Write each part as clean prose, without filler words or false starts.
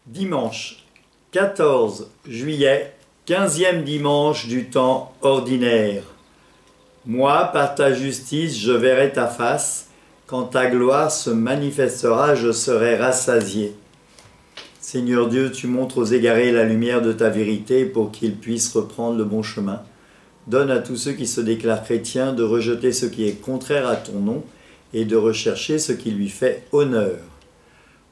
Dimanche 14 juillet, 15e dimanche du temps ordinaire. Moi, par ta justice, je verrai ta face. Quand ta gloire se manifestera, je serai rassasié. Seigneur Dieu, tu montres aux égarés la lumière de ta vérité pour qu'ils puissent reprendre le bon chemin. Donne à tous ceux qui se déclarent chrétiens de rejeter ce qui est contraire à ton nom et de rechercher ce qui lui fait honneur.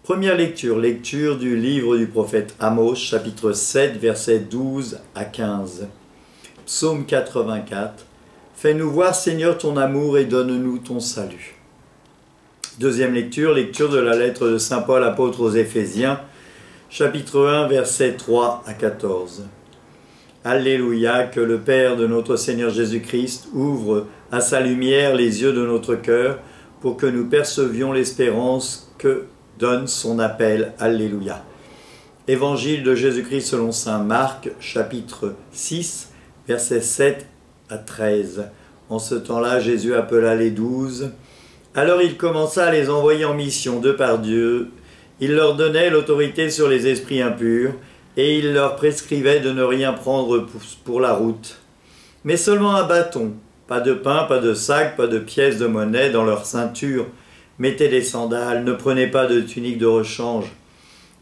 Première lecture, lecture du livre du prophète Amos, chapitre 7, versets 12 à 15. Psaume 84. Fais-nous voir, Seigneur, ton amour et donne-nous ton salut. Deuxième lecture, lecture de la lettre de saint Paul, apôtre aux Éphésiens, chapitre 1, versets 3 à 14. Alléluia, que le Père de notre Seigneur Jésus-Christ ouvre à sa lumière les yeux de notre cœur pour que nous percevions l'espérance que donne son appel. Alléluia. Évangile de Jésus-Christ selon saint Marc, chapitre 6, versets 7 à 13. En ce temps-là, Jésus appela les 12. Alors il commença à les envoyer en mission, deux par deux. Il leur donnait l'autorité sur les esprits impurs, et il leur prescrivait de ne rien prendre pour la route, mais seulement un bâton, pas de pain, pas de sac, pas de pièces de monnaie dans leur ceinture. Mettez des sandales, ne prenez pas de tunique de rechange.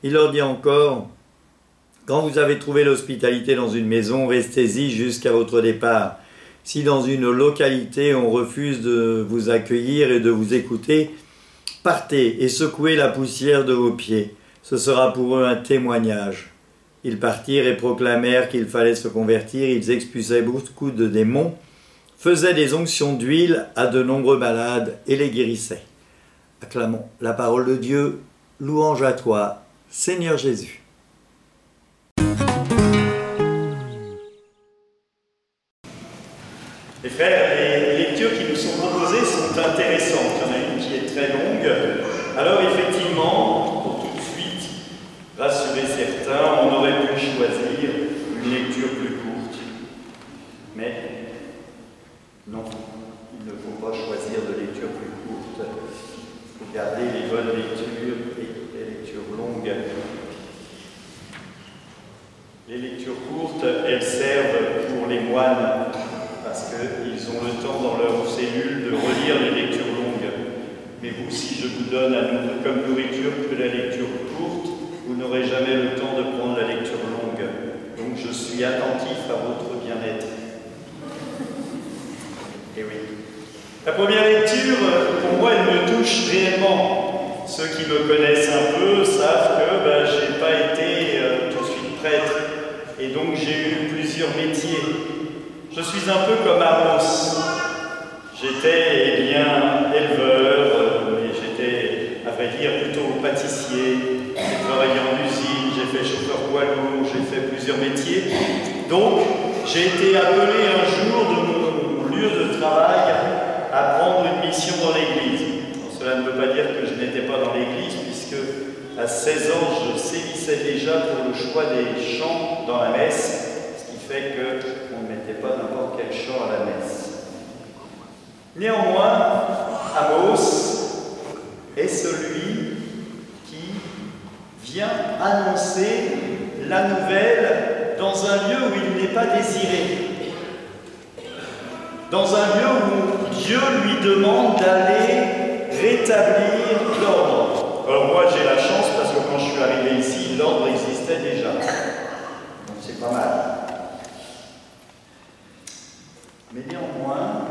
Il leur dit encore, quand vous avez trouvé l'hospitalité dans une maison, restez-y jusqu'à votre départ. Si dans une localité on refuse de vous accueillir et de vous écouter, partez et secouez la poussière de vos pieds. Ce sera pour eux un témoignage. Ils partirent et proclamèrent qu'il fallait se convertir. Ils expulsaient beaucoup de démons, faisaient des onctions d'huile à de nombreux malades et les guérissaient. Acclamons la parole de Dieu, louange à toi, Seigneur Jésus. Les frères, les lectures qui nous sont proposées sont intéressantes. Il y en a une qui est très longue. Alors effectivement, pour tout de suite rassurer certains, on aurait pu choisir une lecture plus courte. Mais non, il ne faut pas choisir de lecture plus courte. Il faut garder les bonnes lectures et les lectures longues. Les lectures courtes, elles servent pour les moines, parce qu'ils ont le temps dans leur cellule de relire les lectures longues. Mais vous, si je vous donne comme nourriture que la lecture courte, vous n'aurez jamais le temps de prendre la lecture longue. Donc je suis attentif à votre bien-être. Et oui. La première lecture, pour moi, elle me touche réellement. Ceux qui me connaissent un peu savent que je n'ai pas été tout de suite prêtre. Et donc j'ai eu plusieurs métiers. Je suis un peu comme Amos. J'étais éleveur, mais j'étais, à vrai dire, plutôt pâtissier. J'ai travaillé en usine, j'ai fait chauffeur poids lourd, j'ai fait plusieurs métiers. Donc, j'ai été appelé un jour de mon lieu de travail à prendre une mission dans l'église. Cela ne veut pas dire que je n'étais pas dans l'église, puisque à 16 ans, je sévissais déjà pour le choix des chants dans la messe, ce qui fait qu'on ne mettait pas n'importe quel chant à la messe. Néanmoins, Amos est celui qui vient annoncer la nouvelle dans un lieu où il n'est pas désiré, dans un lieu où Dieu lui demande d'aller rétablir l'ordre. Alors moi j'ai la chance parce que quand je suis arrivé ici, l'ordre existait déjà. Donc c'est pas mal. Mais néanmoins,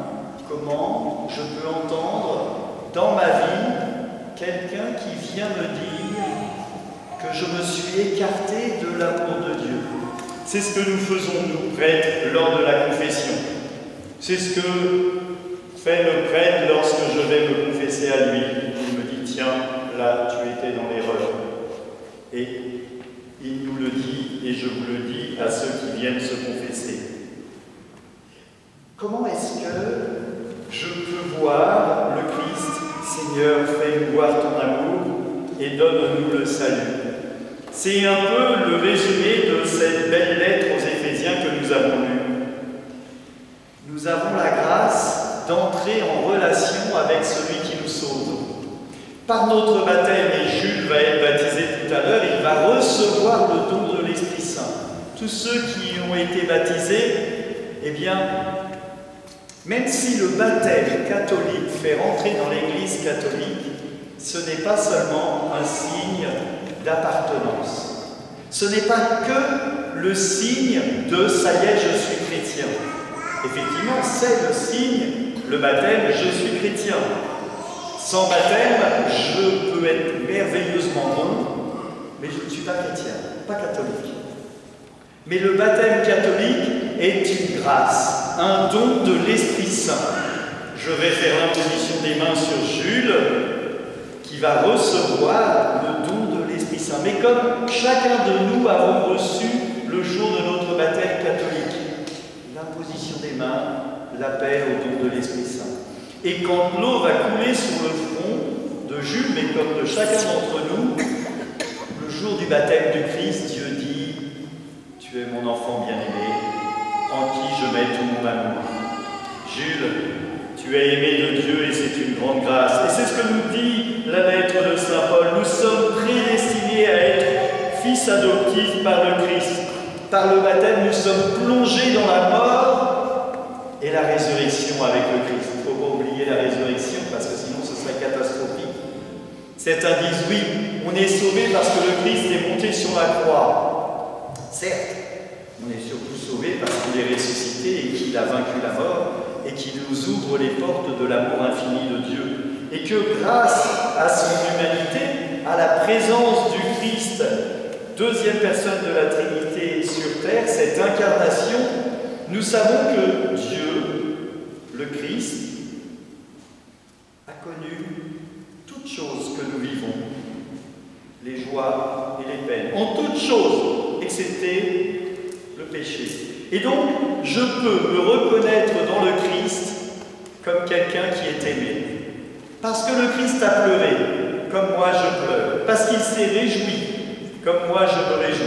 comment je peux entendre dans ma vie quelqu'un qui vient me dire que je me suis écarté de l'amour de Dieu? C'est ce que nous faisons, nous, prêtres, lors de la confession. C'est ce que fait le prêtre lorsque je vais me confesser à lui. Il me dit, tiens, là, tu étais dans l'erreur. Et il nous le dit, et je vous le dis à ceux qui viennent se confesser. Comment est-ce que je peux voir le Christ? Seigneur, fais-nous voir ton amour et donne-nous le salut. C'est un peu le résumé de cette belle lettre aux Éphésiens que nous avons lue. Nous nous avons la grâce d'entrer en relation avec celui qui nous sauve. Par notre baptême, et Jules va être baptisé tout à l'heure, il va recevoir le don de l'Esprit Saint. Tous ceux qui ont été baptisés, eh bien, même si le baptême catholique fait rentrer dans l'Église catholique, ce n'est pas seulement un signe d'appartenance. Ce n'est pas que le signe de « ça y est, je suis chrétien ». Effectivement, c'est le signe, le baptême, je suis chrétien. Sans baptême, je peux être merveilleusement bon, mais je ne suis pas chrétien, pas catholique. Mais le baptême catholique est une grâce, un don de l'Esprit Saint. Je vais faire l'imposition des mains sur Jules, qui va recevoir le don de l'Esprit Saint. Mais comme chacun de nous avons reçu le jour de notre baptême catholique, l'imposition des mains, l'appel au don de l'Esprit Saint. Et quand l'eau va couler sur le front de Jules, mais comme de chacun d'entre nous, le jour du baptême du Christ, Dieu dit « Tu es mon enfant bien-aimé, en qui je mets tout mon amour. » Jules, tu es aimé de Dieu et c'est une grande grâce. Et c'est ce que nous dit la lettre de Saint Paul. Nous sommes prédestinés à être fils adoptifs par le Christ. Par le baptême, nous sommes plongés dans la mort et la résurrection avec le Christ. Il ne faut pas oublier la résurrection parce que sinon ce serait catastrophique. Certains disent oui, on est sauvé parce que le Christ est monté sur la croix. Certes, on est surtout sauvé parce qu'il est ressuscité et qu'il a vaincu la mort et qu'il nous ouvre les portes de l'amour infini de Dieu. Et que grâce à son humanité, à la présence du Christ, deuxième personne de la Trinité sur terre, cette incarnation, nous savons que Dieu, le Christ, a connu toutes choses que nous vivons, les joies et les peines, en toutes choses, excepté le péché. Et donc, je peux me reconnaître dans le Christ comme quelqu'un qui est aimé. Parce que le Christ a pleuré, comme moi je pleure. Parce qu'il s'est réjoui, comme moi je me réjouis.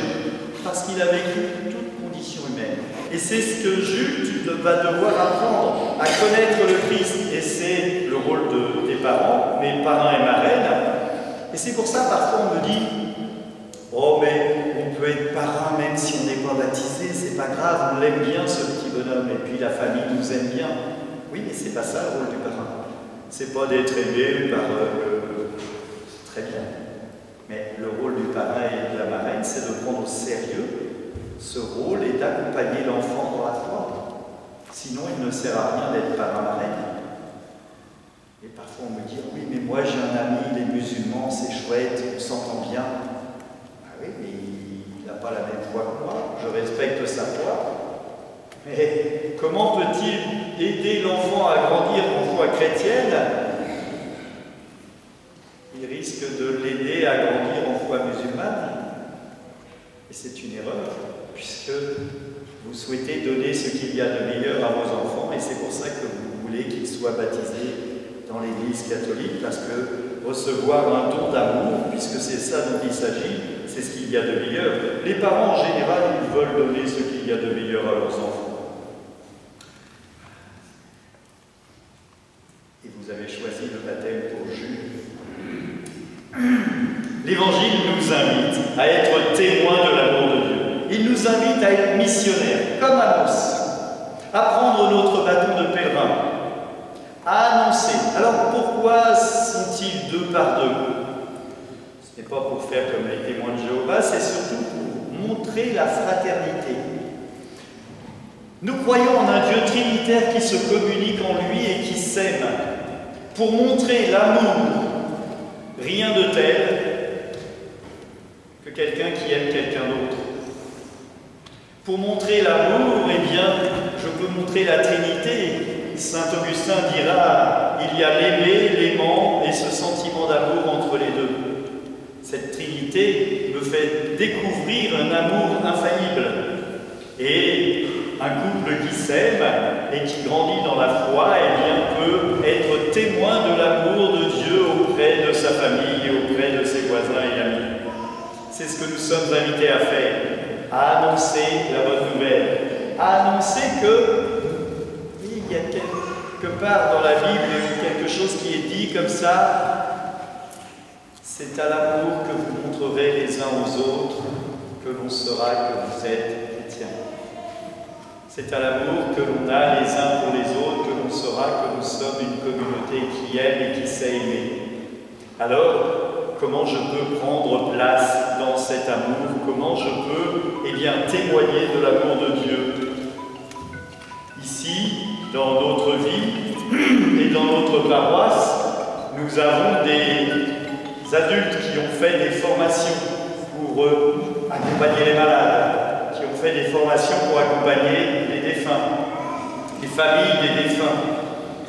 Parce qu'il a vécu toute condition humaine. Et c'est ce que Jules, tu vas devoir apprendre à connaître le Christ. Et c'est le rôle de tes parents, mes parrains et marraines. Et c'est pour ça, parfois, on me dit « Oh, mais on peut être parrain même si on n'est pas baptisé, c'est pas grave, on l'aime bien ce petit bonhomme, et puis la famille nous aime bien. » Oui, mais c'est pas ça le rôle du parrain. C'est pas d'être aimé par très bien. Mais le rôle du parrain et de la marraine, c'est de prendre au sérieux ce rôle et d'accompagner l'enfant dans la foi. Sinon, il ne sert à rien d'être parrain-marraine. Et parfois, on me dit « Oui, mais moi j'ai un ami, il est musulman, c'est chouette, on s'entend bien. » Ah oui, mais il n'a pas la même foi que moi, je respecte sa foi. Mais comment peut-il aider l'enfant à grandir en foi chrétienne? Il risque de l'aider à grandir en foi musulmane. Et c'est une erreur, puisque vous souhaitez donner ce qu'il y a de meilleur à vos enfants, et c'est pour ça que vous voulez qu'ils soient baptisés dans l'Église catholique, parce que recevoir un don d'amour, puisque c'est ça dont il s'agit, c'est ce qu'il y a de meilleur. Les parents, en général, ils veulent donner ce qu'il y a de meilleur à leurs enfants. Et vous avez choisi le baptême pour Jules. L'Évangile nous invite à être témoins de l'amour de Dieu. Il nous invite à être missionnaires, comme Amos, à prendre notre bâton de pèlerin, à annoncer. Alors pourquoi sont-ils deux par deux? Ce n'est pas pour faire comme les témoins de Jéhovah, c'est surtout pour montrer la fraternité. Nous croyons en un Dieu trinitaire qui se communique en lui et qui s'aime, pour montrer l'amour. Rien de tel que quelqu'un qui aime quelqu'un d'autre. Pour montrer l'amour, eh bien, je peux montrer la Trinité. Saint Augustin dira, il y a l'aimé, l'aimant et ce sentiment d'amour entre les deux. Cette Trinité me fait découvrir un amour infaillible. Et un couple qui s'aime et qui grandit dans la foi, eh bien, peut être témoin de l'amour de Dieu auprès de sa famille et auprès de ses voisins et amis. C'est ce que nous sommes invités à faire, à annoncer la bonne nouvelle, à annoncer que il y a part dans la Bible, quelque chose qui est dit comme ça, c'est à l'amour que vous montrerez les uns aux autres que l'on saura que vous êtes chrétiens. C'est à l'amour que l'on a les uns pour les autres que l'on saura que nous sommes une communauté qui aime et qui sait aimer. Alors, comment je peux prendre place dans cet amour? Comment je peux, témoigner de l'amour de Dieu? Ici, dans notre vie et dans notre paroisse, nous avons des adultes qui ont fait des formations pour accompagner les malades, qui ont fait des formations pour accompagner les défunts, les familles des défunts.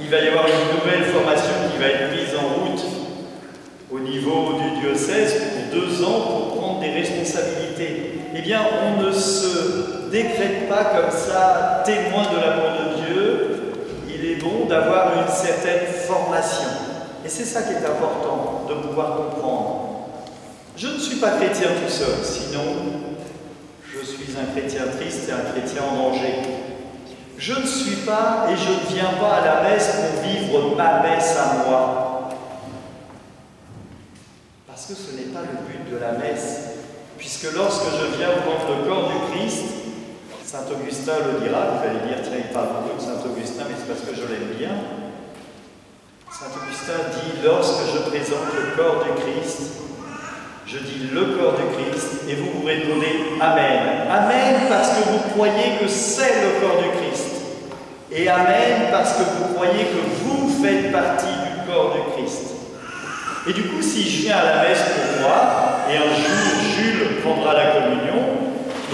Il va y avoir une nouvelle formation qui va être mise en route au niveau du diocèse pour 2 ans pour prendre des responsabilités. On ne se décrète pas comme ça témoin de l'amour de Dieu. Il est bon d'avoir une certaine formation. Et c'est ça qui est important de pouvoir comprendre. Je ne suis pas chrétien tout seul, sinon je suis un chrétien triste et un chrétien en danger. Je ne suis pas et je ne viens pas à la messe pour vivre ma messe à moi. Parce que ce n'est pas le but de la messe. Puisque lorsque je viens prendre le corps du Christ, Saint Augustin le dira, vous allez dire, tiens, il parle beaucoup de Saint Augustin, mais c'est parce que je l'aime bien. Saint Augustin dit, lorsque je présente le corps du Christ, je dis le corps du Christ, et vous répondez Amen. Amen parce que vous croyez que c'est le corps du Christ. Et Amen parce que vous croyez que vous faites partie du corps du Christ. Et du coup, si je viens à la messe pour moi, et un jour Jules prendra la communion,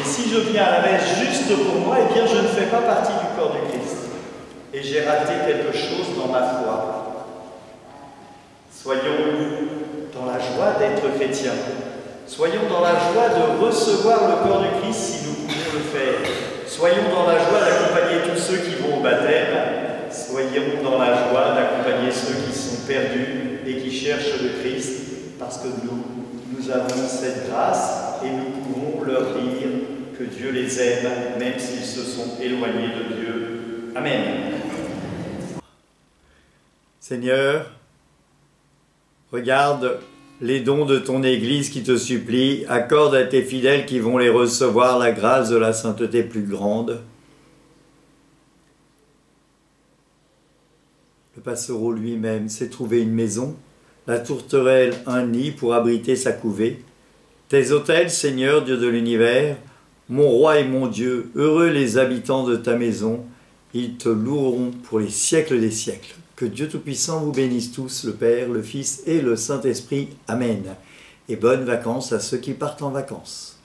et si je viens à la messe juste pour moi, je ne fais pas partie du corps du Christ. Et j'ai raté quelque chose dans ma foi. Soyons dans la joie d'être chrétiens. Soyons dans la joie de recevoir le corps du Christ si nous pouvons le faire. Soyons dans la joie d'accompagner tous ceux qui vont au baptême. Soyons dans la joie d'accompagner ceux qui sont perdus et qui cherchent le Christ, parce que nous avons cette grâce et nous pouvons leur dire que Dieu les aime, même s'ils se sont éloignés de Dieu. Amen. Seigneur, regarde les dons de ton Église qui te supplie, accorde à tes fidèles qui vont les recevoir la grâce de la sainteté plus grande. Le passereau lui-même s'est trouvé une maison, la tourterelle un nid pour abriter sa couvée. Tes autels, Seigneur, Dieu de l'univers, mon roi et mon Dieu, heureux les habitants de ta maison, ils te loueront pour les siècles des siècles. Que Dieu Tout-Puissant vous bénisse tous, le Père, le Fils et le Saint-Esprit. Amen. Et bonnes vacances à ceux qui partent en vacances.